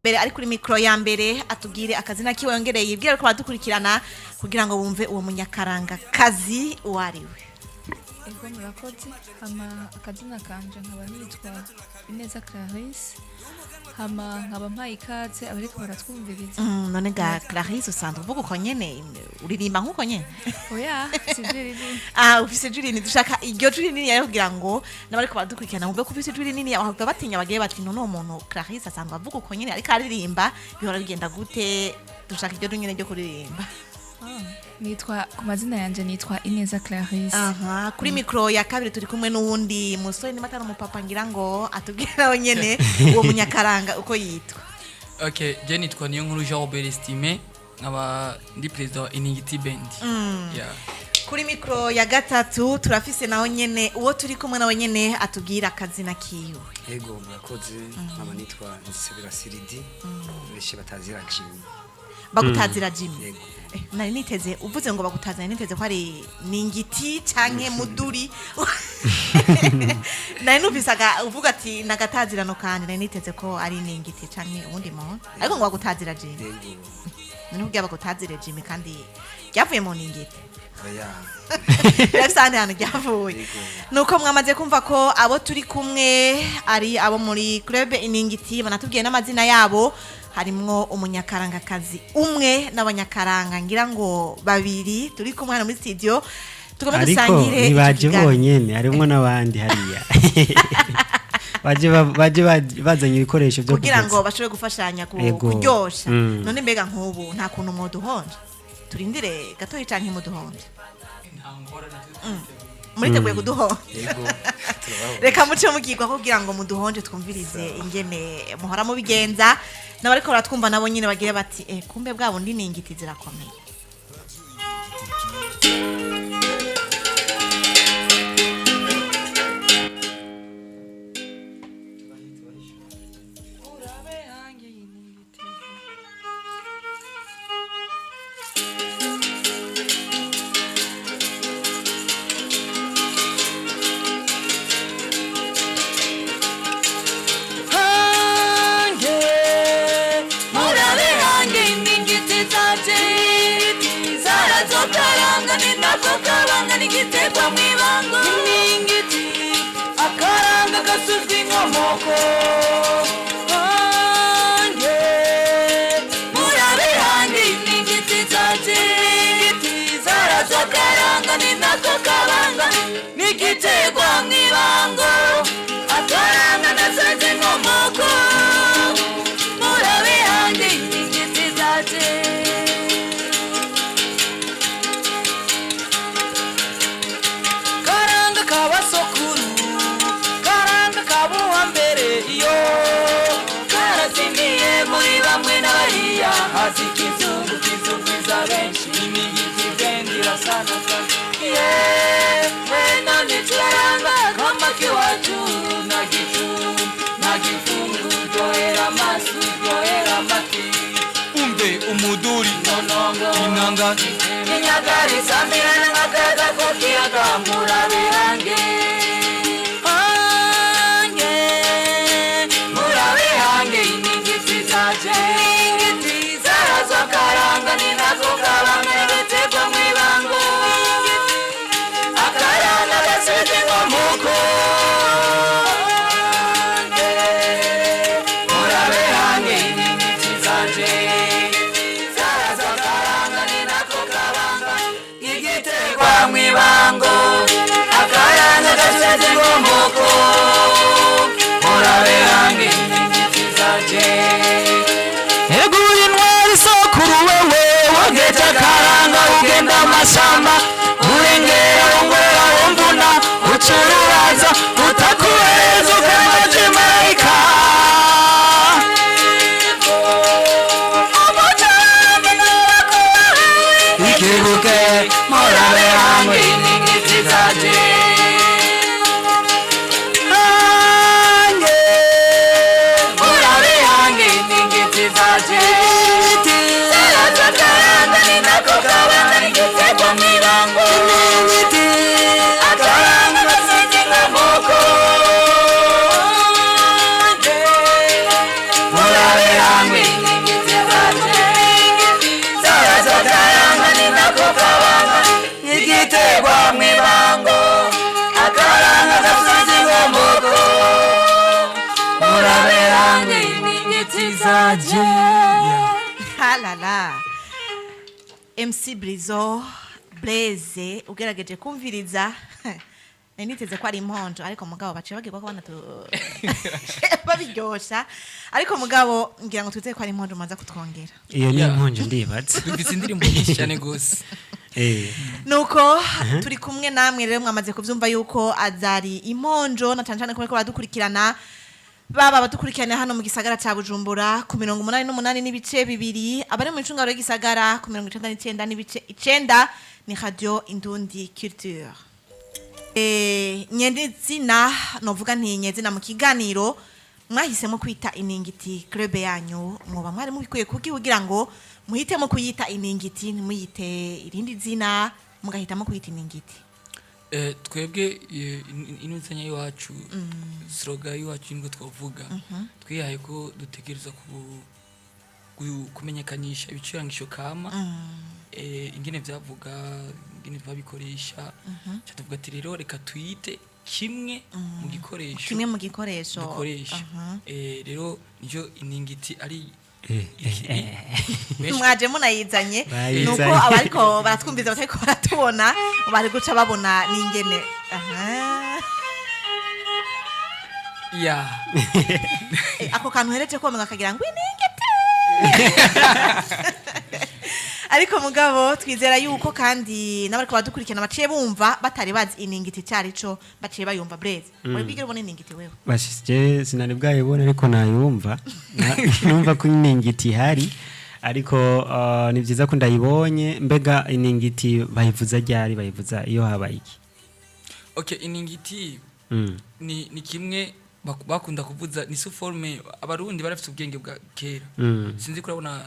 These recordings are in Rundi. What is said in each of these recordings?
mbere ari kuri mikro ya mbere atubwire akazina kiwe yongereye yibwira ko badukurikirana kugira ngo bumve uwo munyakaranga kazi wariwe. Ego murakoze hama akazina kanje nkaba nitwa Ineza Clarisse hama nkaba mpaye ikaze abariko baratwumviriza. None ga Clarisse usanzwe uvuga uko nyene uririmba nkuko nyene? Oya sivyo ufise juri ni dushaka iryo juri nini yayo kugira ngo nabariko badukurikirana bumve ko ufise juri nini ahubwo batinya bagiye bati none umuntu Clarisse asanzwe avuga uko nyene ariko aririmba bihora bigenda gute dushaka iryo juri nyene ryo kuririmba. Nitwa ku mazina yanje nitwa Ineza Clarisse. Kuri mikro ya kabiri turi kumwe n'uwundi musore ni matano mu papa ngira ngo atubwira nawe nyene uwo munyakaranga uko yitwa. Okay, je nitwa niyo nkuru Jean Robert Estimé nkaba ndi president wa Inigiti Band. Kuri mikro ya gatatu turafise naho nyene uwo turi kumwe nawe nyene atubwira akazina kiwe. Ego murakoze nkaba nitwa Nsibira Siridi beshe batazira Jimmy. Bagutazira Jimmy. Nari niteze uvuze ngo bagutazira niteze ko ari ningiti canke muduri. Nari nubisaga uvuga ati nagatazirano kandi nari niteze ko ari ningiti canke ubundi muntu. Ariko ngo bagutazira Jimmy. None ubwo bagutazira Jimmy kandi yavuye mu ningiti. Yafsane hano ryavuye. Nuko mwamaze kumva ko abo turi kumwe ari abo muri club Iningiti banatubwiye n'amazina yabo. Harimwo umunyakaranga kazi umwe n'abanyakaranga ngira ngo babiri turi kumwe hano muri studio tugomba dusangire. Ariko nibaje bonyene harimwo n'abandi hariya. Baje bazanye ibikoresho byo kugira ngo bashobore gufashanya kuryosha. None mbega nk'ubu nta kuntu muduhonje. Turindire gato yicanke muduhonje. Muriteguye kuduhonja. Reka muce mugirwa kugira ngo muduhonje twumvirize ingene muhora mu bigenza n'abariko baratwumva nabo nyine bagiye bati kumbe bwabo ndi ningiti zirakomeye. Nigitegwa mwibango iningiti akaranga gasuzwi nkomoko hange murabe hange iningiti zaje zarazo akaranga ninako kabanga nigitegwa mwibango akaranga gasuzwi nkomoko murabe hange iningiti zaje Kizungu kizunguza benshi inigiti vendira sana sana wena nituranga kama kiwaju nagifungu doera masu doera maki Umbe umuduri nonongo inanga inyagari samira ngakaza kokiaga murabirange murabirange inigiti zaje akaranga ninazo kabanga nigitegwa mwibango akaranga gasete ngomoko murabe hange iningiti zanje zarazo akaranga ninako kabanga nigitegwa mwibango akaranga gasete ngomoko murabe hange iningiti zanje Wageta karanga ugenda amashamba urengera ungwera umbuna ucururaza utakuweza ukamajimaika ikibuke murabe hamwe iningiti zaje murabe hamwe iningiti zaje Nako kabanga nigitegwa mwibango MC Brizo Blaze ugerageje kumviriza niteze ko ari imponjo ariko mugabo baciye bagirwa ko banatu babiryosha ariko mugabo ngira ngo tuze ko ari imponjo manza kutwongera iyo ni Yeah. impunjo ndibaza dufise indirimbo nyinshi cyane gose nuko turi kumwe namwe rero mwamaze kuvyumva yuko azari imponjo na cyane ko baradukurikirana baba badukurikirana hano mu gisagara ca Bujumbura ku 88 n'ibice bibiri abari mu icungaro y'igisagara ku 99 n'ibice 9 ni radio Indundi Culture. Nyendezina novuga nti nyezina mu kiganiro mwahisemo kwita iningiti club yanyu mwoba mwari mubikuye kugira ngo muhitemo kuyita iningiti muyite irindi zina mugahitamo kuyita iningiti. twebwe inuzanya y'iwacu slogan y'iwacu ngo twavuga twihaye ko dutegereza kumenyekanisha ibicurangisho kama ingene vyavuga ingene babikoresha cyatuvuga ati rero reka tuyite kimwe mu gikoresho dukoresha rero niyo iningiti ari mwaje munayizanye Bayizanye. nuko abariko baratwumviza batariko baratubona bari guca babona ningene ya ako kantu hereje ko akagira ngo iningiti ariko mugabo twizera yuko kandi n'abariko badukurikirana baciye bumva batari bazi iningiti cyarico baciye bayumva Blaze uri bwigire ubona iningiti wewe bashije sinari bwayibona ariko nayumva numva ko iningiti hari ariko ni byiza ko ndayibonye mbega iningiti bayivuza ryari bayivuza iyo habaye iki okay iningiti ni kimwe bakunda kuvuza ni forme abarundi barafite ubwenge bwa kera sinzi kurabona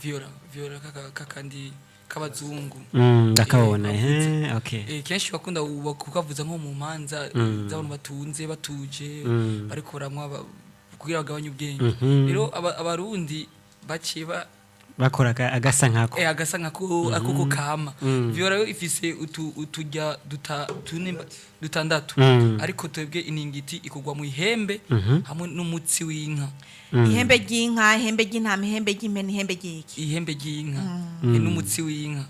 viola kakandi kabazungu ndakabona okay kenshi bakunda kukavuza nko mu manza z'abantu batunze batuje ariko baramwa kugira bagabanye ubwenge rero abarundi baciye bakora agasa nkako agasa nkako akuko kama viola yo ifise utujya dutandatu ariko twebwe iningiti ikugwa mu ihembe hamwe n'umutsi w'inka ihembe ry'inka ihembe ry'intama ihembe ry'impene ihembe ry'iki ihembe ry'inka n'umutsi w'inka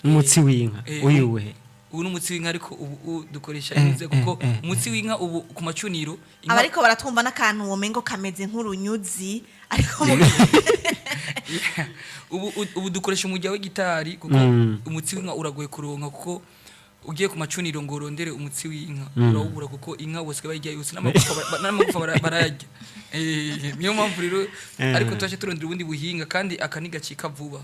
umutsi w'inka uyuwe ubu n'umutsi w'inka ariko ubu dukoresha inze kuko umutsi w'inka ubu ku macuniro abariko baratwumva n'akantu womengo kameze nk'urunyuzi ariko ubu dukoresha umujya w'igitari kuko umutsi w'inka uragoye kuronka kuko ugiye ku macuniro ngo urondere umutsi w'inka urawubura kuko inka bose bayijya yose n'amagufa barayarya niyo mpamvu rero ariko twaje turondera ubundi buhinga kandi akaniga cika vuba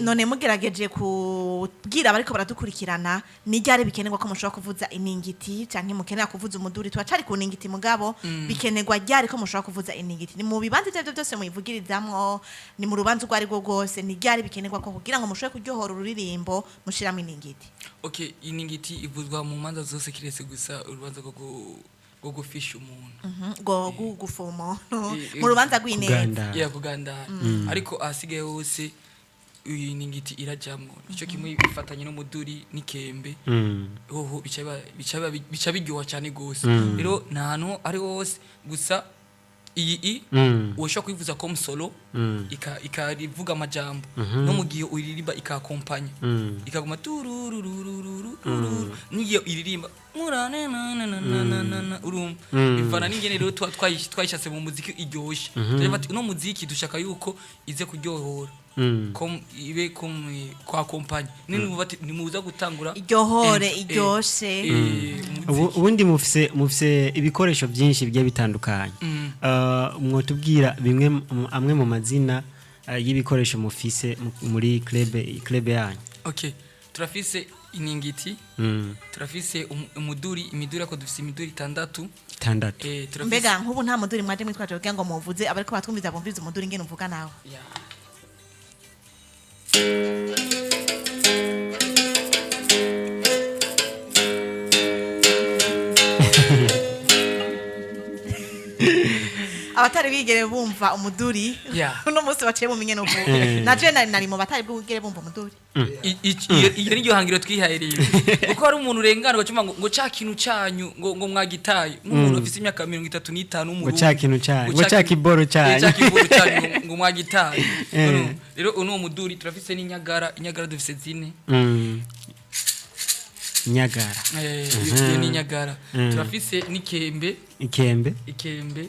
none mugerageje kubwira abariko baradukurikirana ni ryari bikenerwa ko mushobora kuvuza iningiti canke mukenera kuvuza umuduri twacari ku ningiti mugabo bikenerwa ryari ko mushobora kuvuza iningiti ni mu bibanza ivyo byose muyivugirizamwo ni mu rubanza rwari rwo rwose ni ryari bikenerwa ko kugira ngo mushobore kuryohora ururirimbo mushiramo iningiti okay iningiti ivuzwa mu manza zose kiretse gusa urubanza go gufisha umuntu go gufuma mu rubanza rw'ineza kugandara ariko ahasigaye hose iningiti irajamwo nico kimwe bifatanye n'umuduri n'ikembe hoho bica biryoha cyane gose rero nta hantu ari hose gusa iyi ushaka kwivuza comme solo ikarivuga amajambo no mu gihe uririmba ikakompanya ikaguma tururururururu niyo iririmba bivana n'ingene rero twayishatse mu muziki iryoshe bati uno muziki dushaka yuko ize kuryohora ibe kwa kompanya nimuza gutangura iryohore iryoshe ubundi mufise ibikoresho byinshi bigiye bitandukanye mwotubwira bimwe amwe mu mazina y'ibikoresho mufise muri club yanyu okay turafise iningiti turafise imiduri ako dufise imiduri 6 mbega nk'ubu nta muduri mwaje mwitwaje kugira ngo muvuze abariko batwumviza bumvize umuduri ngene uvuga nawe abatari bigere bumva umuduri Yeah. uno munsi baciye mumenye no vuba naje nari mu batari bwigere bumva umuduri iyo ni hangiro twihaye rero kuko hari umuntu urengana bacuma ngo ca kintu cyanyu ngo mwagitaye nk'umuntu afite imyaka 35 ngo ca kintu cyanyu ngo ca kiboro cyanyu ca kiboro cyanyu ngo mwagitaye rero uno muduri turafise n'inyagara dufise zine nyagara iyo ni nyagara turafise n'ikembe ikembe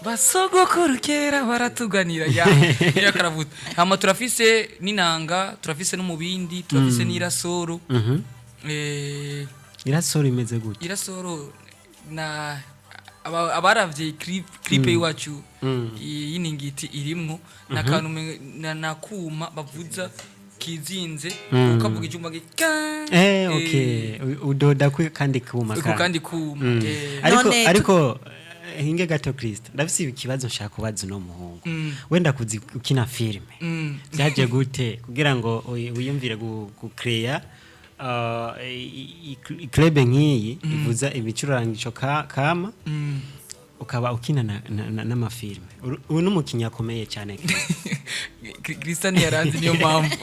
basogokuru kera baratuganira ya karavuta hama turafise n'inanga turafise n'umubindi turafise n'irasoro irasoro imeze gute irasoro na abaravye clip iwacu y'iningiti irimwo nakantu nakuma bavuza kizinze ukavuga ijumba okay udoda kandi kuma kandi kuma ariko hinge gato Kristo ndafise ikibazo nshaka kubaza no muhungu wenda kuzi ukina filme byaje gute kugira ngo uyumvire gucreate club nk'iyi ivuza ibicurangisho kama ukaba ukina n'amafilme ubu n'umukinnyi akomeye cyane Christian yaranze niyo mpamvu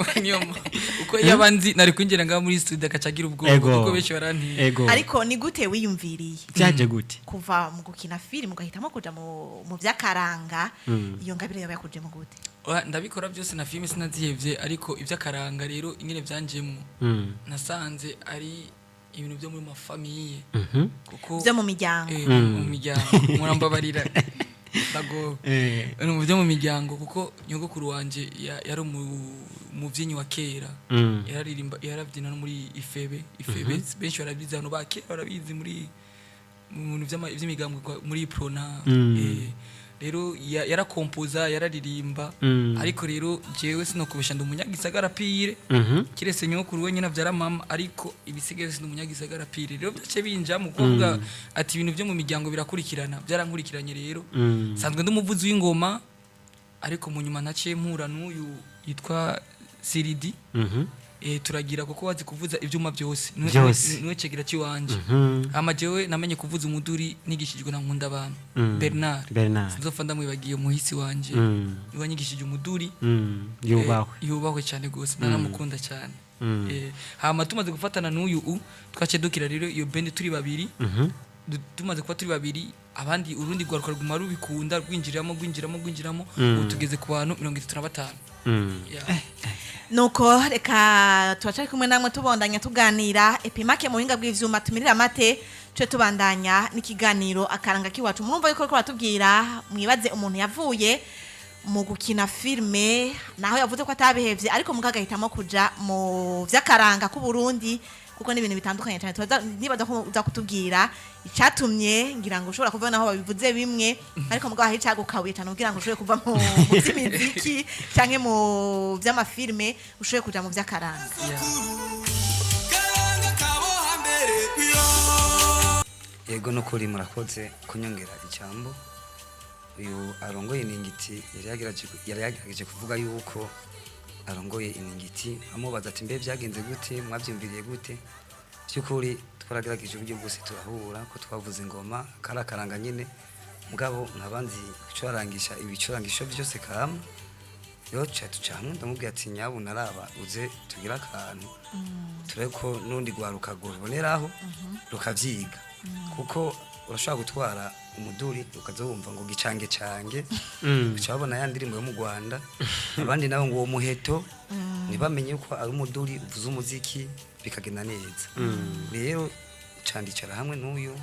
uko yabanzi nari kwinjira ngaho muri studio akacagira ubwoba kuko benshi barantiye ariko ni gute wiyumviriye byaje gute kuva mu gukina filme ugahitamo kuja mu byakaranga iyo ngabire yawe yakuje mu gute ndabikora byose na filme sinazihevye ariko iby'akaranga rero ingene byanjemo nasanze ari ibintu byo muri mafamiye kuko byo mu miryango murambabarira bago byo mu miryango kuko nyogokuru wanje yari umuvyinnyi wa kera yararirimba yarabyina no muri ifebe benshi barabizi hano bakera barabizi muri mu bintu by'imigambo muri prona rero yarakompoza yararirimba ariko rero jewe sinokubesha ndumunyagisagara pire kirese nyokuru wenyine avyara mama ariko ibisigaye sindumunyagisagara pire rero byace binja mu kuvuga ati ibintu byo mu miryango birakurikirana byarankurikiranye rero sanzwe ndumuvuzi w'ingoma ariko mu nyuma naciye mpura n'uyu yitwa Siridi turagira kuko wazi kuvuza ibyuma byose niwe cegira ciwanje amajewe namenye kuvuza umuduri nigishijwe na nkunda abantu Bernard nzofa ndamwibagiye muhisi wanje iwanyigishije umuduri yubahwe cyane gose naramukunda cyane hama tumaze gufatana n'uyu twace dukira rero iyo band turi babiri tumaze kuba turi babiri abandi urundi gwaruka ruguma rubikunda rwinjiramo utugeze ku bantu 35 nuko reka tubacari kumwe namwe tubondanya tuganira epimake mu buhinga bw'ivyuma tumirira amate twe tubandanya n'ikiganiro akaranga kiwacu murumva yuko ko batubwira mwibaze umuntu yavuye mu gukina filme naho yavuze ko atabihevye ariko mugagahitamo kuja mu vyakaranga ku Burundi kuko ni ibintu bitandukanye cyane nibaza ko uza kutubwira icatumye ngira ngo ushobora kuva naho babivuze bimwe ariko mugabo aho icagukabuye cyane kugira ngo ushobore kuva mu by'imiziki canke mu vy'amafilme ushobore kuja mu vyakaranga yego no kuri murakoze kunyongera ijambo uyu arongoye iningiti yari yagerageje kuvuga yuko arongoye iningiti amubaza ati mbe byagenze gute mwavyumviriye gute cyukuri twaragerageje uburyo bwose turahura ko twavuze ingoma karakaranga nyine mugabo nkabanzi gucurangisha ibicurangisho byose kama yo tucamwe ndamubwiye ati nyabu naraba uze tugira akantu tureko nundi gwaruka guboneraho rukavyiga kuko urashobora gutwara umuduri ukazumva ngo gicange ucabona ya ndirimbo yo mu Rwanda abandi nabo ngo uwo muheto ntibamenye ko ari umuduri uvuza umuziki bikagenda neza rero candicara hamwe n'uyu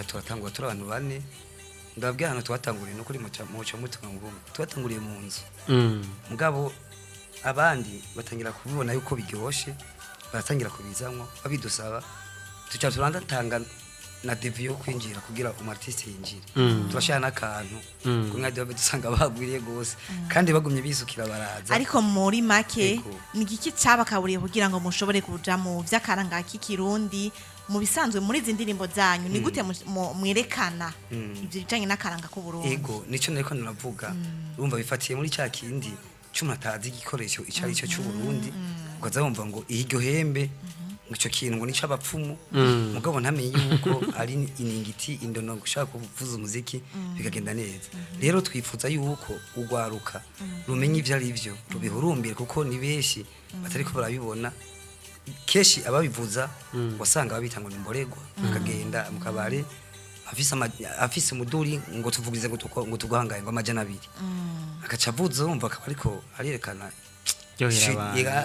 turatangura turi abantu bane ndababwira hano twatanguriye no kuri muco mutunga twatanguriye mu nzu mugabo abandi batangira kubibona yuko biryoshe baratangira kubizamwo babidusaba tuca turandatanga na devi yo kwinjira kugira umartiste yinjire turashaka nakantu kumwe dobe dusanga bagwiriye gose kandi bagumye bisukira baraza ariko muri make ni giki cabakaburiye kugira ngo mushobore kuja mu vyakaranga k'ikirundi mu bisanzwe muri izi ndirimbo zanyu ni gute mwerekana ivyo bijanye n'akaranga ku Burundi ego nico nariko naravuga urumva bifatiye muri cya kindi cyuma tazi igikoresho icari cyo cy'u Burundi ukaza wumva ngo iryo hembe ngo ico kintu ngo nico abapfumu mugabo ntamenye yuko ari iningiti indono gushaka kuvuza umuziki bikagenda neza rero twifuza yuko ugwaruka rumenye ivyo ari byo rubihurumbire kuko ni benshi batari ko barabibona keshi ababivuza wasanga babita ngo nimboregwa akagenda mu kabare afise umuduri ngo tuvugirize ngo tuguhangaye ngo amajana 2 akacavuza umva akaba ariko arerekana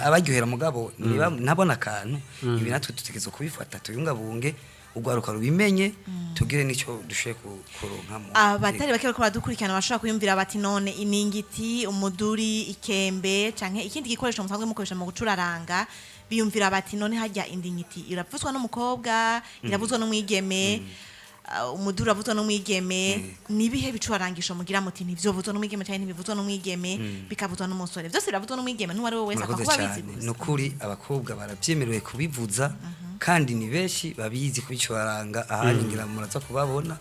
abaryohera mugabo nabona akantu ibi natwe tutegezo kubifata tuyungabunge ugwaruka rubimenye tugire nico dushoye kuronkamo abatari bake bariko baradukurikirana bashobora kuyumvira bati none iningiti umuduri ikembe canke ikindi gikoresho musanzwe mukoresha mu gucuraranga biyumvira bati none hajya indingiti iravuzwa n'umukobwa iravuzwa n'umwigeme umudura avuzwa n'umwigeme nibihe bicurangisho mugira muti nivyo vuzwa n'umwigeme cyane ntibivuzwa n'umwigeme bikavuzwa n'umusore byose biravuzwa n'umwigeme n'uwari we wese akakuba bizi nukuri abakobwa baravyemerewe kubivuza kandi ni benshi babizi kubicuranga aharingira muraza kubabona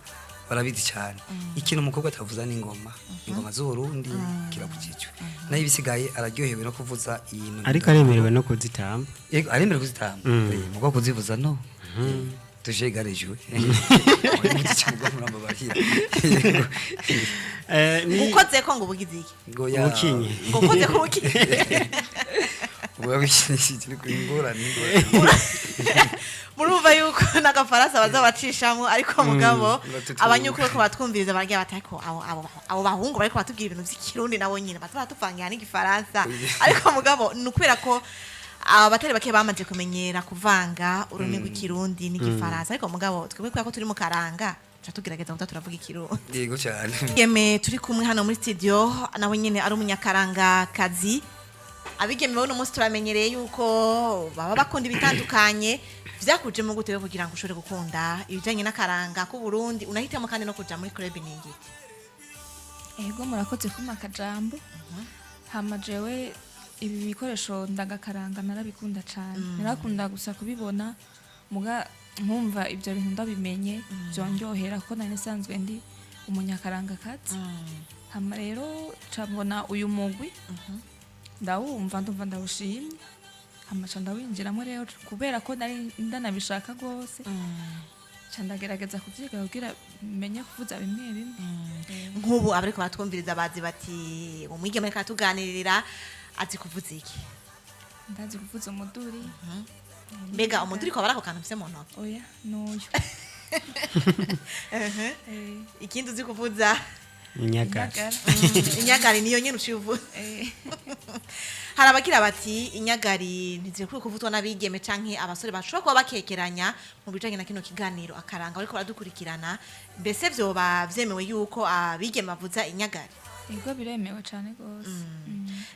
barabizi cyane ikintu umukobwa atavuza n'ingoma ingoma z'Uburundi kirakujijwe nayo ibisigaye araryohewe no kuvuza iyintu ariko aremerewe no kuzitamba yego aremerewe kuzitamba mugabo kuzivuza no tuje garejwe ukoze ko ngo ubugize iki ubukinye ngo ukoze ko ubukinye murumva yuko n'agafaransa bazabacishamo ariko mugabo abanyukuru ko batwumviriza barya batako abo bahungu bariko batubwira ibintu by'ikirundi nabo nyine batatuvangira n'igifaransa ariko mugabo nukubera ko abatari bake bamaze kumenyera kuvanga ururimi rw'ikirundi n'igifaransa ariko mugabo twebwe ko turi mu karanga tugerageza kuza turavuga ikirundi yego cyane yeme turi kumwe hano muri studio nawe nyine ari umunyakaranga kazi abigemewe uno munsi turamenyereye yuko baba bakunda ibitandukanye vyakuje mu gutebe kugira ngo ushobore gukunda ibijanye n'akaranga ku Burundi unahitamo kandi no kuja muri club ningi ego murakoze kuma kajambo hama jewe ibi bikoresho ndagakaranga narabikunda cyane narakunda gusa kubibona muga nkumva ibyo bintu ndabimenye byonjohera ko nari sanzwe ndi umunyakaranga kazi hama rero cabona uyu mugwi ndawumva ndumva ndawushimye hamaca ndawinjiramo rero kubera ko nari ndanabishaka rwose candagerageza kuvyiga kugira menye kuvuza bimwe bimwe nk'ubu abariko batwumviriza bazi bati umwigeme katuganirira azi kuvuza iki ndazi kuvuza umuduri mbega umuduri ko barako kantu mfise mu ntoki oya nuyo ikindi uzi kuvuza inyagara inyagari niyo nyene ucivuza hari abagira bati inyagari ntizikwiye kuvuzwa n'abigeme canke abasore bashobora kuba bakekeranya mu bijanye na kino kiganiro akaranga ariko baradukurikirana mbese vyoba vyemewe yuko abigeme bavuza inyagari ego biremewe cyane gose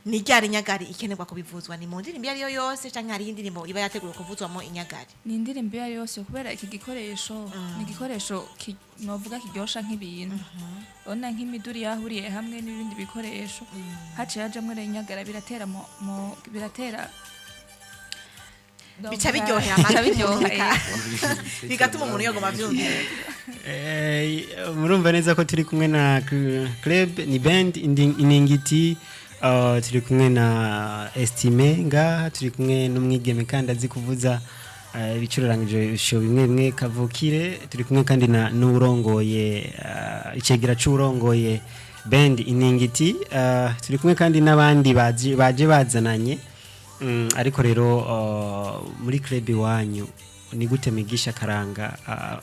ni ryari inyagari ikenerwa kubivuzwa ni mu ndirimbo iyo yose canke hari indirimbo iba yateguwe kuvuzwamo inyagari ni indirimbo iyo yose kubera iki gikoresho ni igikoresho novuga kiryosha nk'ibintu ona nk'imiduri yahuriye hamwe n'ibindi bikoresho haciye hajamwe rero inyagara biratera bica biryohera amatwi bigatuma umuntu yogoma vyumvira murumva neza ko turi kumwe na club ni band iningiti turi kumwe na Estime ngaha turi kumwe n'umwigeme kandi azi kuvuza ibicurarangije show bimwe bimwe kavukire turi kumwe kandi na n'urongoye icegera c'urongoye band iningiti turi kumwe kandi n'abandi baje bazananye ariko rero muri club wanyu ni gute migisha karanga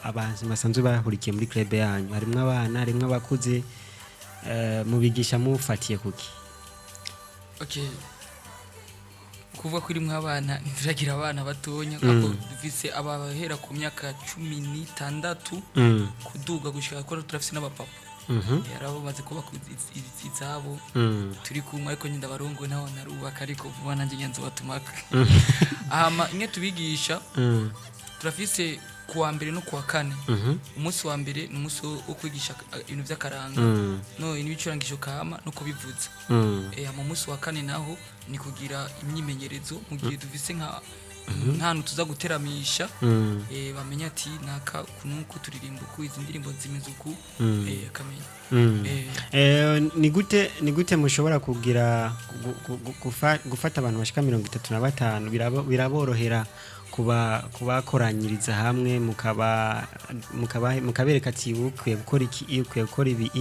abantu basanzwe bahurikiye muri club yanyu harimwe abana harimwe abakuze mubigisha mufatiye kuki okay kuvuga kuri mwe abana ntiragira abana batonya kuko dufise abahera ku myaka 16 kuduga gushika ko turafise n'abapapa yarabo maze kuba izabo turi kumwe ariko nyinda barongo naho narubaka ariko vuba nanje nyanzo batumaka ahama imwe tubigisha turafise kuwa mbere no kuwa kane umunsi wa mbere n'umunsi wo kwigisha ibintu by'akaranga no ibicurangisho kama no kubivuza mu munsi wa kane naho ni kugira imyimenyerezo mu gihe dufise nk'ahantu tuza guteramisha bamenya ati naka kunuko turirimba uku izi ndirimbo zimeze uku akamenya ni gute mushobora kugira gufata abantu bashika 35 biraborohera kubakoranyiriza hamwe mukabereka ati ukwiye gukora iki iyo ukwiye gukora ibi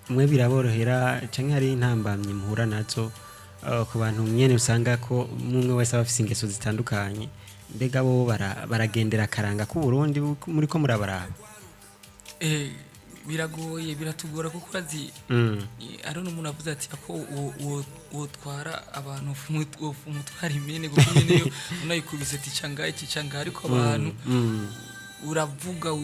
mwe biraborohera canke hari intambamye muhura nazo ku bantu nyene usanga ko mumwe wese abafise ingeso zitandukanye mbega bo baragendera karanga ku Burundi muri ko murabaraba biragoye biratugora kuko urazi ari n'umuntu avuze ati ako uwo twara abantu umutwara imene kuko nyene yo unayikubise ati canga ariko abantu uravuga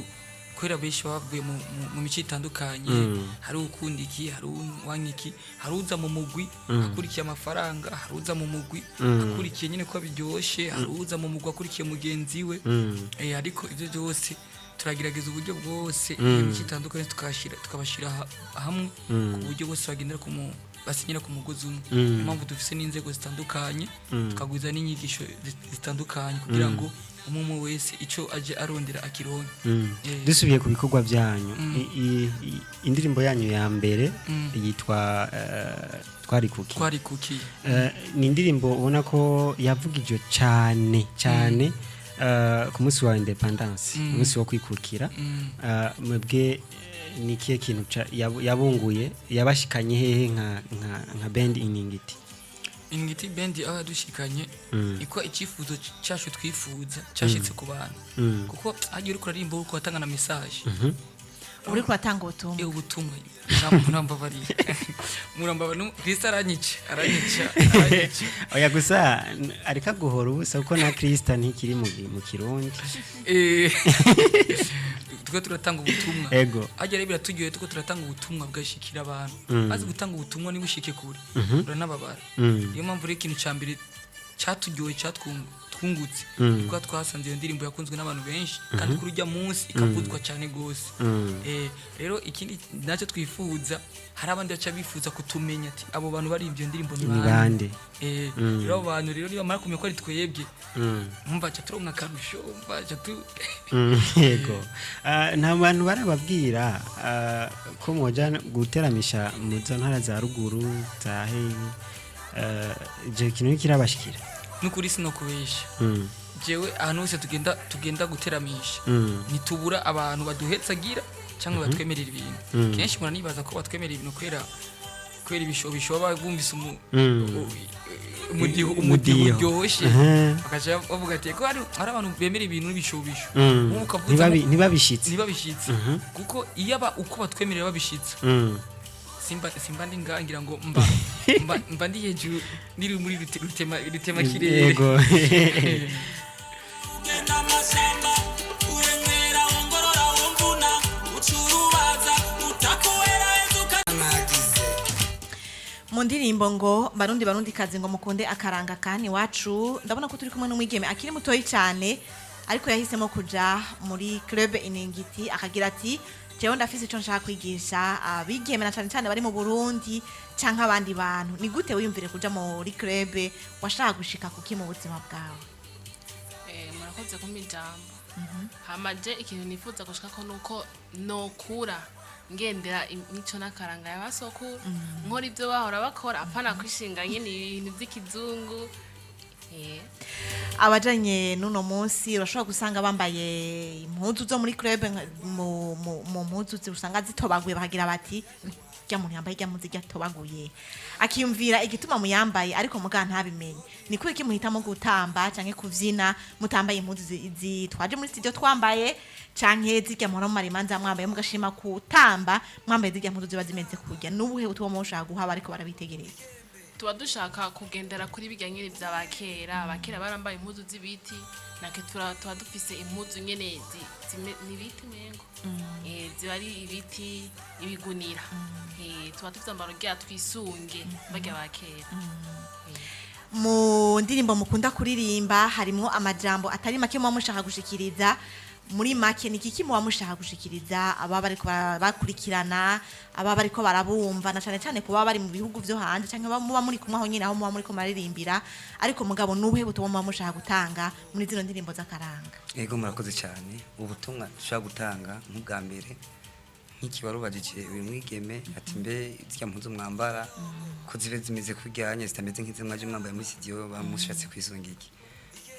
kwera benshi bavuye mu mico itandukanye hari ukunda iki hari uwanyiki hari uza mu mugwi akurikiye amafaranga hari uza mu mugwi akurikiye nyine ko biryoshe hari uza mu mugwi akurikiye mugenzi we ariko ivyo byose turagerageza uburyo bwose imico itandukanye tukabashira hamwe ku buryo bwose bagendera basinyira ku mugozi umwe impamvu dufise n'inzego zitandukanye tukagwiza n'inyigisho zitandukanye kugira ngo umwe wese ico aje arondera akironke dusubiye ku bikorwa byanyu indirimbo yanyu ya mbere yitwa Twarikuki ni indirimbo ubona ko yavugijwe cyane ku munsi wa independence umunsi wo kwikukira mwebwe ni kiye kintu yabunguye yabashikanye hehe nka band Iningiti band aho dushikanye iko icifuzo cyacu twifuza cyashitse ku bantu kuko agiye uri kuririmba uko watanga na message uri kuratanga ubutumwa ubutumwa murambabari Kristo aranyica oya gusa arika guhora ubusa kuko na Kristo ntikiri mu Kirundi tuko turatanga ubutumwa ego agere biratugiye tuko turatanga ubutumwa bwashikira abantu bazi gutanga ubutumwa ni bushike kure uranababara niyo mpamvu rero ikintu cyambere cyatugiye twungutse kuko twasanze iyo ndirimbo yakunzwe n'abantu benshi kandi kuri ujya munsi ikavuzwa cyane gose rero ikindi nacyo twifuza hari abandi bacha bifuza kutumenya ati abo bantu bari ibyo ndirimbo ni bande rero abantu rero niba mara kumenya ko ari twebwe mumva cha turonka karusho mva cha tu yego nta bantu barababwira ko moja guteramisha mu ntara za ruguru za je kintu kirabashikira nukuri sino kubesha jewe ahantu hose tugenda guteramisha nitubura abantu baduhetsagira cyangwa batwemerera ibintu kenshi muranibaza ko batwemerera ibintu kwera ibishobisho bumvise umudiho uryoshye bakaja bavuga ati ko hari abantu bemera ibintu n'ibishobisho ntibabishitse kuko iyo uko batwemerera babishitse simba ndingangira ngo mba ndi hejuru niri muri rutema kirere yego mu ndirimbo ngo barundi kazi ngo mukunde akaranga kani wacu ndabona ko turi kumwe n'umwigeme akiri mutoyi cyane ariko yahisemo kuja muri club Iningiti akagira ati jewe ndafise ico nshaka kwigisha abigeme na cyane bari mu Burundi canka abandi bantu ni gute wiyumvire kuja muri club washaka gushika kuki mu buzima bwawe murakoze kumijambo hamaje ikintu nifuza gushika ko nuko nokura ngendera imico nakaranga y'abasokuru nkora ibyo bahora bakora apana kwishinga nyine ibintu by'ikizungu abajanye nuno munsi urashobora gusanga bambaye impuzu zo muri club mu mpuzu usanga zitobaguye bakagira bati rya muntu yambaye rya muzi ryatobaguye akiyumvira igituma muyambaye ariko muga ntabimenye niko iki muhitamo gutamba canke kuvyina mutambaye impuzu twaje muri studio twambaye canke zirya muhora mu marimanza mwambaye mugashima kutamba mwambaye zirya mpuzu ziba zimeze kurya nubuhe utuba mushaka guhaba ariko barabitegereza tuba dushaka kugendera kuri bijya nyine by'abakera abakera barambaye impuzu z'ibiti nake tuba dufise impuzu nyene n'ibiti mengo ziba ari ibiti ibigunira tuba dufite ambaro rya twisunge bajya abakera mu ndirimbo mukunda kuririmba harimo amajambo atari make muba mushaka gushikiriza muri make ni iki muba mushaka gushikiriza aba bariko bakurikirana aba bariko barabumva na cyane cyane kuba bari mu bihugu byo hanze cyangwa muba muri kumwe aho nyine aho muba muri ko maririmbira ariko mugabo nubuhe butumwa muba mushaka gutanga muri zino ndirimbo z'akaranga. Yego murakoze cyane. Ubutumwa dushaka gutanga nk'ubwa mbere nk'ikibarubajije uyu mwigeme ati mbe zya mpuzu mwambara ko zibe zimeze kujyanye zitameze nk'izi mwaje mwambaye muri studio bamushatse kwisunga iki.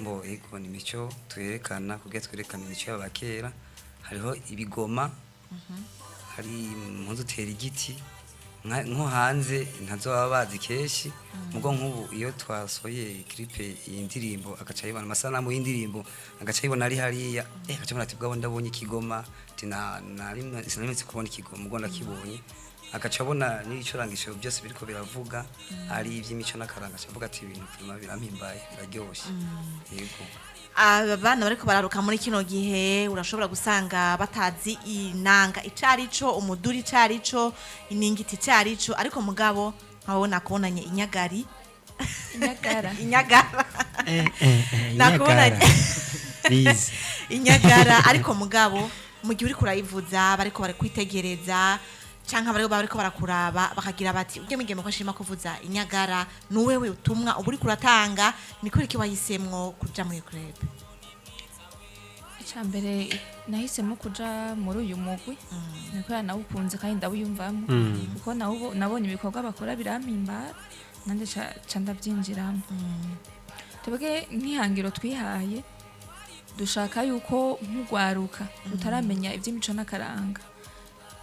Mbo ego ni mico twerekana kugira twerekana imico y'abakera hariho ibigoma hari impuzu tera igiti nko hanze ntazo baba bazi keshi mugo nk'ubu iyo twasoye clipe y'indirimbo agaca yibana amasanamu y'indirimbo agaca yibona ari hariya agaca mbona ati bwabo ndabonye ikigoma ati sinari kubona ikigoma mugo ndakibonye agaca abona n'ibicurangisho byose biriko biravuga ari iby'imico n'akaranga avuga ati ibintu birampimbaye biraryoshe. Yego abana bariko bararuka muri kino gihe urashobora gusanga batazi inanga icarico umuduri icarico iningiti icarico ariko mugabo nkabona kubonanye inyagari inyagara nakubonanye inyagara ariko mugabo mu gihe uriko urayivuza bariko bari kwitegereza canka bariko barakuraba bakagira bati ubwe migeme ko ashima kuvuza inyagara nuwewe utumwa uburi kuratanga niko iki wayisemwo kuja muri club. Icambere nahisemo kuja muri uyu mugwi niko yanawukunze kandi ndabuyumvamo kuko nabonye ibikorwa bakora birampimbara nande ca ndavyinjiramo. Tebwe nk'ihangiro twihaye dushaka yuko nk'ugwaruka utaramenya ivy'imico n'akaranga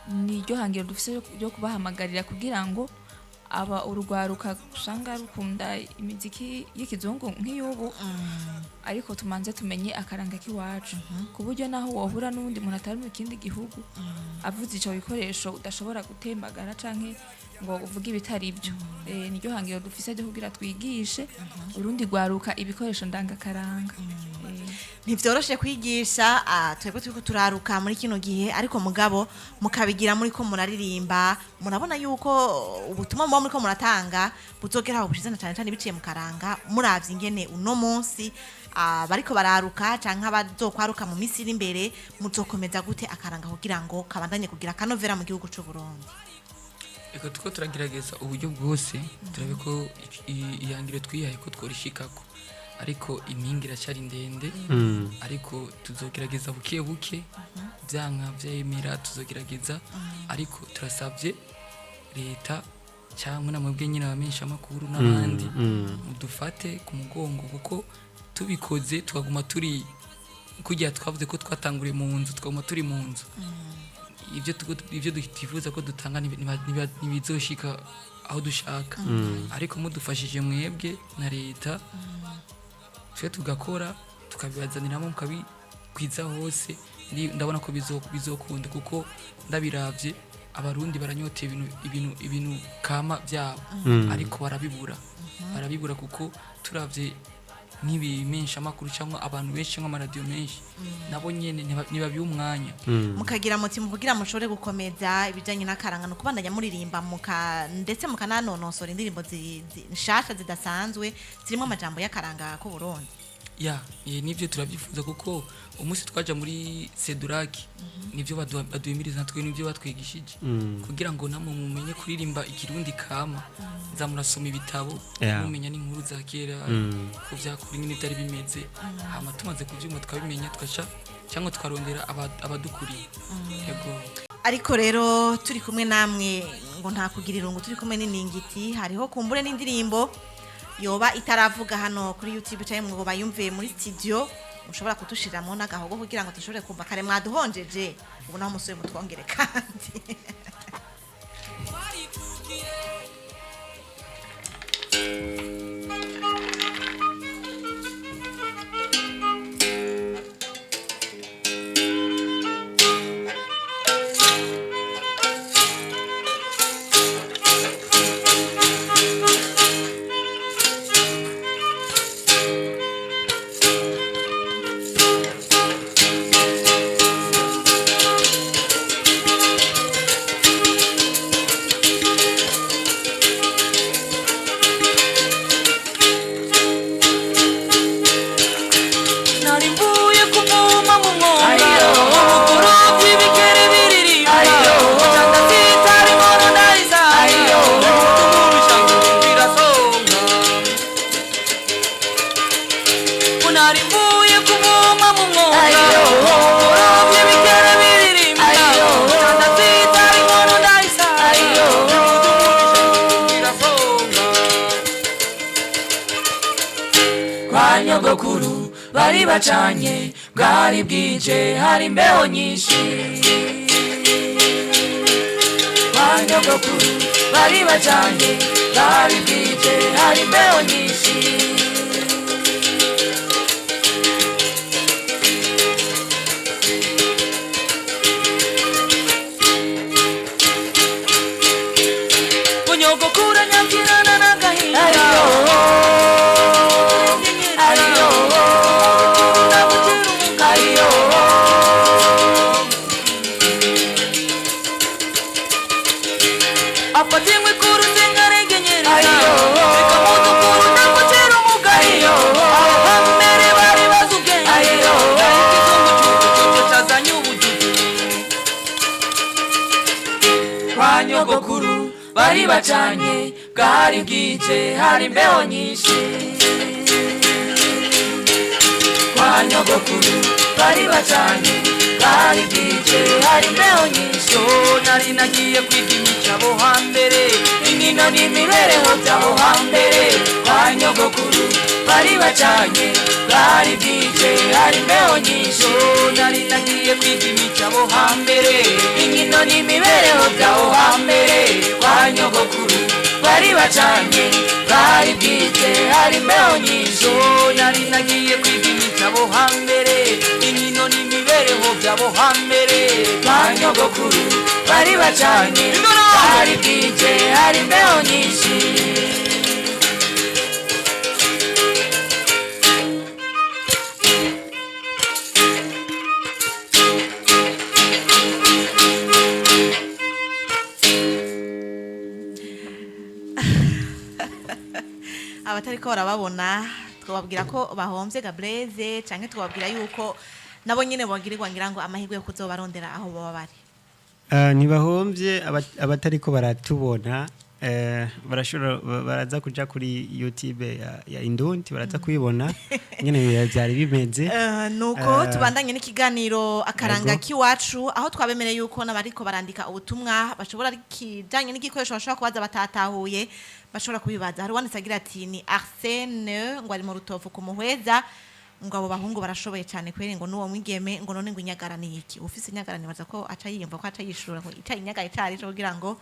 ni ryo hangiro dufise ryo kubahamagarira kugira ngo aba urugwaruka usanga rukunda imiziki y'ikizungu nk'iyubu ariko tumanze tumenye akaranga k'iwacu ku buryo naho wohura n'undi muntu atari mu kindi gihugu avuze ico bikoresho udashobora gutembagara canke ngo uvuge ibitari byo. Niryo hangiro dufise ryo kugira twigishe urundi gwaruka ibikoresho ndangakaranga. Ntivyoroshe kwigisha twebwe turiko turaruka muri kino gihe ariko mugabo mukabigira muri ko muraririmba murabona yuko ubutumwa muba muri ko muratanga buzogera aho bushize na cyane cyane biciye mu karanga muravye ingene uno munsi bariko bararuka canka bazokwaruka mu misi iri imbere muzokomeza gute akaranga kugira ngo kabandanye kugira kanovera mu gihugu c'u Burundi. Eko tuko turagerageza uburyo bwose turabe ko ihangiro twihaye ko tworishikako ariko impingira cyari ndende ariko tuzogerageza buke buke byanka vyemera tuzogerageza ariko turasavye leta cyangwa namwebwe nyine abamenyesha makuru n'abandi mudufate ku mugongo kuko tubikoze twaguma turi kujya twavuze ko twatanguriye mu nzu twaguma turi mu nzu ibyo twifuza ko dutanga nibizoshika aho dushaka ariko mudufashije mwebwe na leta twe tugakora tukabibazaniramo mukabikwiza hose ndabona ko bizokunda kuko ndabiravye abarundi baranyoteye ibintu kama byabo ariko barabibura kuko turavye nk'ibimensha makuru cyangwa abantu benshi nk'amaradiyo menshi nabo nyene nibabiye umwanya mukagira muti muvugira mushore gukomeza ibijanye n'akaranga no kubandanya muririmba ndetse mukananonosora indirimbo nshasha zidasanzwe zirimo amajambo y'akaranga ko Burundi. Nivyo turabyifuza kuko umunsi twaja muri Seduraki nivyo baduhimiriza natwe nivyo batwigishije kugira ngo namwe mumenye kuririmba ikirundi kama zamurasoma ibitabo mumenya n'inkuru za kera ko vyakuri nyine byari bimeze hama tumaze kuvyumva twabimenya twaca cyangwa twarondera abadukuriye. Yego ariko rero turi kumwe namwe ngo nta kugira irungu turi kumwe n'iningiti hariho kumbure n'indirimbo yoba itaravuga hano kuri YouTube cyangwa ngo bayumve muri studio mushobora kutushiramo n'agahogo kugira ngo tushobore kumva kare mwaduhonjeje ubu naho musore mutwongere kandi kwa nyogokuru bari bacanye bwari bwije hari imbeho nyinshi kwa nyogokuru bari bacanye bwari bwije hari imbeho nyinshi nyogokuru nyakirana n'agahinda ariyo ariyo afata inkwi ku ruzinga regenyereza reka mudukuru ndamutera umugariyo abambere bari bazi ubwenge ariko izungu cyucu cyazanye ubujuju kwa nyogokuru bari bacanye bwari bwije hari imbeho nyinshi kwa nyogokuru bari bacanye bwari bwije hari imbeho nyinshi nari nagiye kwiga imicabo hambere inkino n'imibereho by'aho hambere kwa nyogokuru bari bacanye bwari bwije hari imbeho nyinshi nari nagiye kwiga imicabo hambere inkino n'imibereho by'aho hambere kwa nyogokuru bari bacanye bwari bwije hari imbeho nyinshi nari nagiye kwiga imicabo hambere inkino n'imibereho by'abo hambere kwa nyogokuru bari bacanye bwari bwije hari imbeho nyinshi abatariko barababona twababwira ko bahombye Gabreze canke twababwira yuko nabo nyene bagirirwa ngira ngo amahirwe yo kuzobarondera aho baba bari. Ntibahombye abatariko baratubona barashobora baraza kuja kuri YouTube ya Indundi baraza kubibona nyene byari bimeze nuko tubandanye n'ikiganiro akaranga kiwacu aho twabemereye yuko nabariko barandika ubutumwa bashobora kijanye n'igikoresho bashobora kubaza batatahuye bashobora kubibaza hari wanditse agira ati ni Arsene ngo ari mu Rutovu ku Muhweza ngo abo bahungu barashoboye cyane kwere ngo nuwo mwigeme ngo none ngo inyagara ni iki ufise inyagara nibaza ko aca yiyumva ko aca yishura ngo ita inyagara itari cyo kugira ngo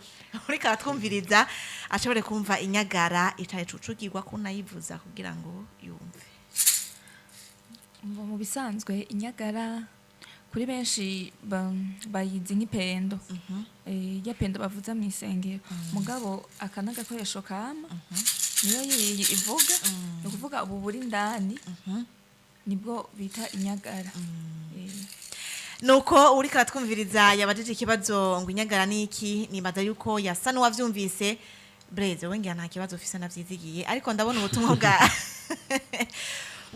uri karatwumviriza ashobore kumva inyagara itaye cucugirwa ko nayivuza kugira ngo yumve mu bisanzwe inyagara kuri benshi bayizi nk'ipendo ya pendo bavuza mu isengero mugabo akana gakoresho kama niyo ivuga no kuvuga ubu buri ndani nibwo bita inyagara nuko uri karatwumviriza yabajije ikibazo ngo inyagara niki nibaza yuko yasa n'uwavyumvise Breze wengira nta kibazo ufise navyizigiye ariko ndabona ubutumwa bwa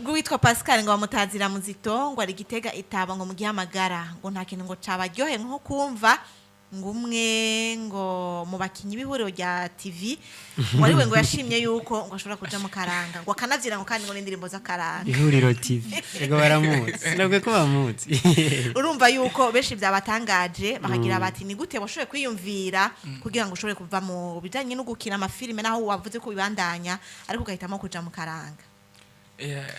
ngo witwa Pascal ngo bamutazira muzito ngo ari Gitega itaba ngo mugihamagara ngo nta kintu ngo cabaryohe nko kumva ngo umwe ngo mu bakinyi b'ihuriro rya TV wari we ngo yashimye yuko ngo ashobora kuja mu karanga ngo akanavyira ngo kandi ngo n'indirimbo z'akaranga ihuriro TV ego baramutse nabwo ko bamutse urumva yuko benshi byabatangaje bakagira bati ni gute washoboye kwiyumvira kugira ngo ushobore kuva mu bijanye no gukina amafilime naho wavuze ko bibandanya ariko ugahitamo kuja mu karanga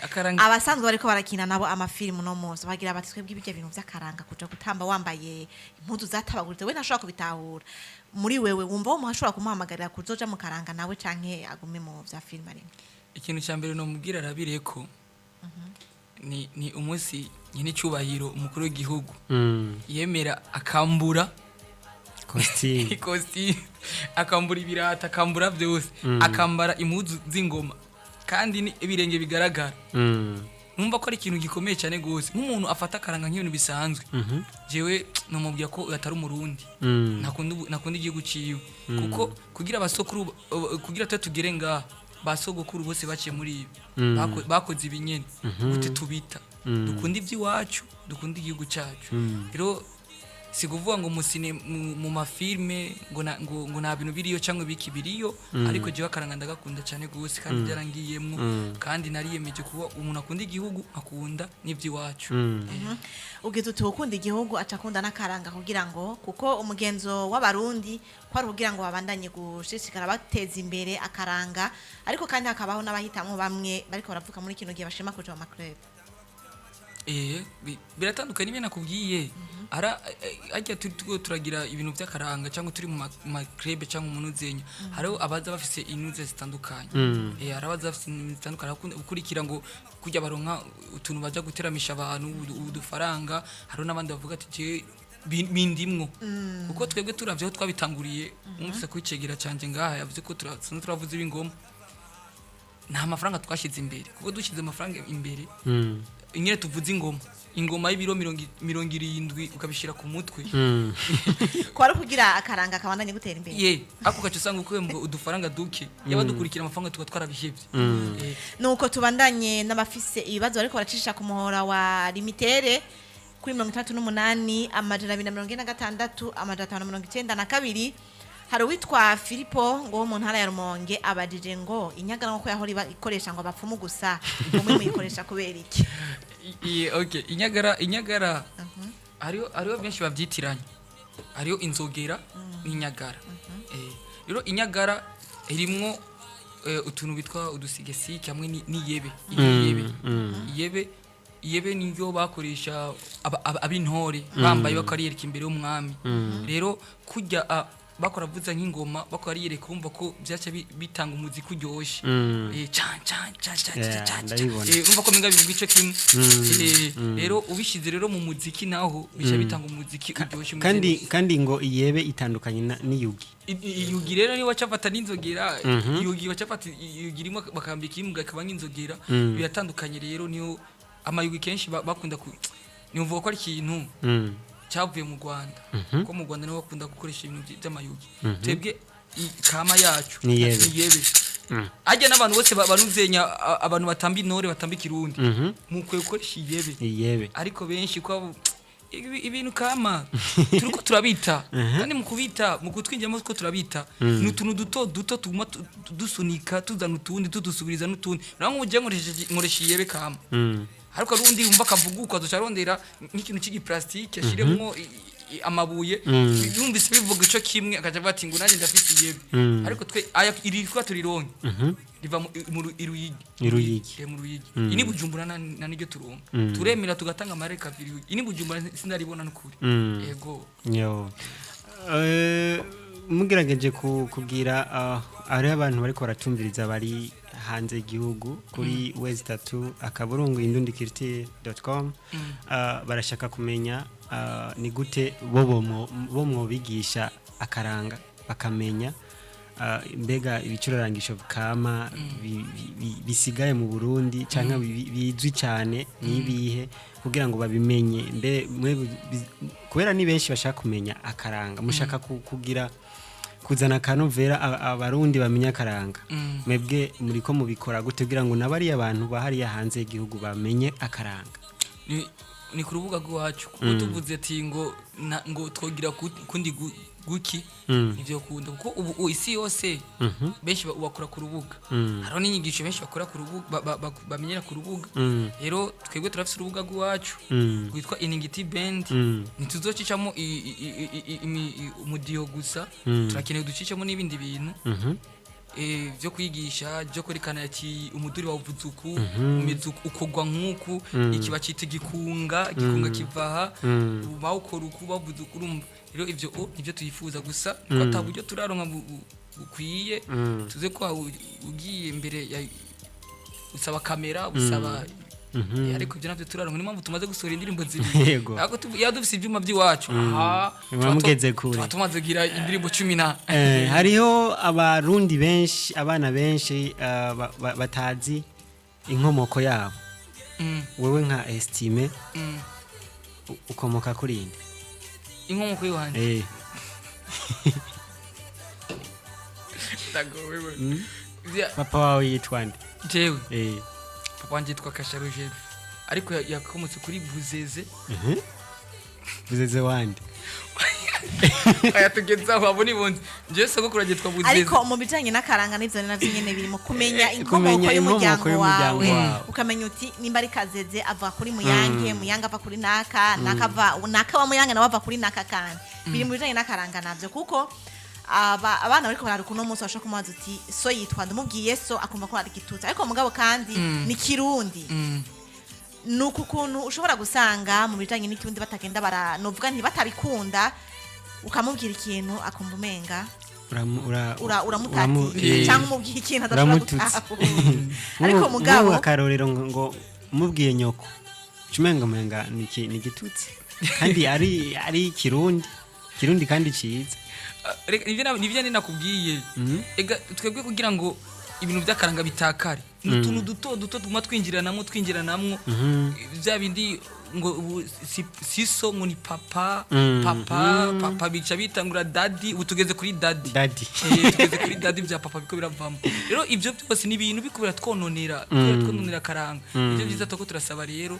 akaranga abasanzwe bariko barakina nabo amafilime no munsi bagira bati twebwe ibije bintu vy'akaranga kuja gutamba wambaye impuzu zatabaguritse we ntashobora kubitahura muri wewe wumva wo muhashobora kumuhamagarira kuzoja mu karanga nawe canke agume mu vya filime ari ikintu cya mbere no mubwira arabireko ni umunsi nyine cyubahiro umukuru w'igihugu yemera akambura costume akambura ibirata akambura byose akambara impuzu z'ingoma kandi ni ibirenge bigaragara numva ko ari ikintu gikomeye cyane gose nk'umuntu afata akaranga nk'ibintu bisanzwe jewe nomubwiye ko atari umurundi nakunda igihugu ciwe kuko kugira abasokuru kugira tugere ngaha basogokuru bose baciye muri ibi bakoze ibinyene gute tubita dukunda iby'iwacu dukunda igihugu cyacu rero si kuvuga ngo musine mu mafilme ngo nta bintu biriyo cyangwa biki biriyo ariko jewe akaranga ndagakunda cyane gose kandi byarangiyemwo kandi nariyemeje kuba umuntu akunda igihugu akunda n'ivy'iwacu ubwiza uti ukunda igihugu acakunda n'akaranga kugira ngo kuko umugenzo w'abarundi kwari kugira ngo babandanye gushishikara bateza imbere akaranga ariko kandi hakabaho n'abahitamwo bamwe bariko baravuka muri kino gihe bashima kuja mu maklub. Biratandukanye n'ibyo nakubwiye ajya turagira ibintu by'akaranga cyangwa turi mu makrebe cyangwa umunuzenya hariho abaza bafise inuze zitandukanye hari abaza bafise inuze zitandukanye ukurikira ngo kujya baronka utuntu baja guteramisha abantu udufaranga hariho n'abandi bavuga ati je bindimwo kuko twebwe turavyeho twabitanguriye umufise kwicegera canje ngaha yavuze ko turavuze ibingoma nta mafaranga twashize imbere kuko dushize amafaranga imbere ingene tuvuze ingoma y'ibiro 70 ukabishira ku mutwe kwari kugira akaranga kabandanye gutera imbere ako gace usanga uko udufaranga duke yabadukurikira amafaranga tuba twarabihevye nuko tubandanye n'abafise ibibazo ariko baracisha ku muhora wa limitere kuri 38 amajana 246 amajana 592 hari witwa Filipo ngo mu ntara ya Rumonge abajije ngo inyagara nko yahori ikoresha ngo abapfumu gusa umwe muyikoresha kubera iki okay inyagara ariyo benshi babyitiranye ariyo inzogera n'inyagara rero inyagara irimwo utuntu bitwa udusigesike hamwe iyebe niyo bakoresha abintore bambaye bakariyereka imbere y'umwami rero kujya bakora vuza nk'ingoma bakora yereka urumva ko byaca bitanga umuziki uryoshe urumva ko menga bivuga kimwe rero ubishize rero mu muziki naho bica bitanga umuziki uryoshe kandi ngo iyebe itandukanye n'iyugi iyugi rero niba cafata n'inzogera iyugi bacafata iyugi rimwe bakambika imbwa akaba nk'inzogera biratandukanye rero niyo amayugi kenshi bakunda nivuga ko ari ikintu cyavuye mu Rwanda ko mu Rwanda niho bakunda gukoresha ibintu by'amayugi twebwe kama yacu niyebe ajya n'abantu bose baruzenya abantu batamba intore batamba ikirundi mukwe gukoresha iyebe ariko benshi ko ibintu kama turiko turabita kandi mu kubita mu kutwinjiramo ko turabita n'utuntu duto tuguma dusunika tuzana utundi tudusubiriza n'utundi naho muje nkoresha iyebe kama ariko rundi umva kavuguka ducarondera n'ikintu cy'igiplastique ashiremo amabuye yumvise bivuga ico kimwe akaja bati ngo nanjye ndafite iyebe ariko twe aya irikwa turironke riva mu iruyigi ini bujumbura na niryo turonka turemera tugatanga amareka abiri ini bujumbura sinaribona n'ukuri yego mugerageje kubwira ari abantu bariko baratumviriza bari hanze igihugu kuri www.akaburungu.indundikiriti.com barashaka kumenya ni gute bo mwobigisha akaranga bakamenya mbega ibicurarangisho kama bisigaye mu Burundi cyangwa bizwi cyane nibihe kugira ngo babimenye mbe kubera ni benshi bashaka kumenya akaranga mushaka kugira kuzana kanovera abarundi bamenya akaranga mwebwe muriko mubikora gute kugira ngo nabari abantu bahari hanze igihugu bamenye akaranga ni ku rubuga rwacu kuko tuvuze ati ngo twogira kundi guki ivyo kunda kuko ubu isi yose benshi bakora ku rubuga haro n'inyigisho benshi bakora ku rubuga bamenyera ku rubuga rero twebwe turafise urubuga rwacu rwitwa Iningiti Band nituzocicamo umudiyo gusa turakeneye ducicamo n'ibindi bintu byo kwigisha byo kwerekana ati umuduri wa vuzuku umezuku ukogwa nkuku ikiba cita gikunga kivaha bawukora uku bavuzuku urumva rero ivyo tuyifuza gusa ko ataburyo turaronka bukwiye tuze ko ugiye imbere usaba kamera usaba ariko ibyo navyo turaronka ni mpamvu tumaze gusohora indirimbo zibiri ariko yadufise ivyuma by'iwacu mwamugeze kure tumaze gira indirimbo 10 hariho abarundi benshi abana benshi batazi inkomoko yabo wewe nka estime ukomoka kuri inde inkomoko y'uhanje papa wawe yitwa nde jewe papa wanje yitwa Kasharuje ariko yakomotse kuri Buzeze Buzeze wande aya tugezaho abo ni bonzi je sogokuru agitwa buzeze ariko mu bijanye n'akaranga n'ivyo navyo nyene birimo kumenya kumenya inkomoko inkomoko y'umuryango y'umuryango wawe wawe. ukamenya uti nimba ari kazeze ava kuri muyange muyange ava kuri naka naka wa muyange nawe ava kuri naka kandi biri mu bijanye n'akaranga navyo kuko abana bariko bararuka uno munsi bashaka kumubaza uti so yitwa ndamubwiye so akumva ko ari igitutsi ariko mugabo kandi ni kirundi nuko ukuntu ushobora gusanga mu bijanye n'ikirundi batagenda novuga ntibatabikunda ukamubwira ikintu akumva umenga uramutatira cyangwa umubwira ikintu adashobora gutahura ariko mugabo akarorero ngo umubwiye nyoko cumenga umenga ni igitutsi kandi ari kirundi kandi ciza nivyo ninakubwiye ega twebwe kugira ngo ibintu by'akaranga bitakare utuntu duto tuguma twinjiranamwo bya bindi ngo siso ngo ni papa bica bitangura dadi ubu tugeze kuri dadi tugeze kuri dadi bya papa biko biravamo rero ibyo byose ni ibintu bikubira twononera karanga ibyo byiza ko turasaba rero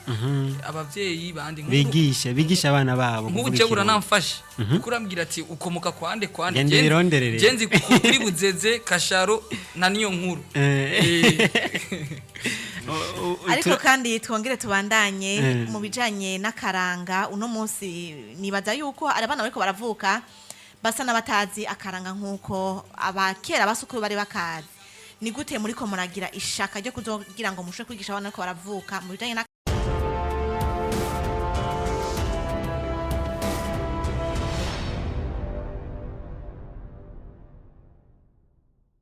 abavyeyi bandi bigisha abana babo nk'uje uranamfashe kurambwira ati ukomoka kwande genzi kuri buzeze kasharo na niyo nkuru ariko kandi twongere tubandanye mu bijanye n'akaranga uno munsi nibaza yuko abana bariko baravuka basa n'abatazi akaranga nk'uko abakera basukuru bari bakazi ni gute muriko muragira ishaka ryo kuzogira ngo mushe kwigisha abana bariko baravuka mu bijanye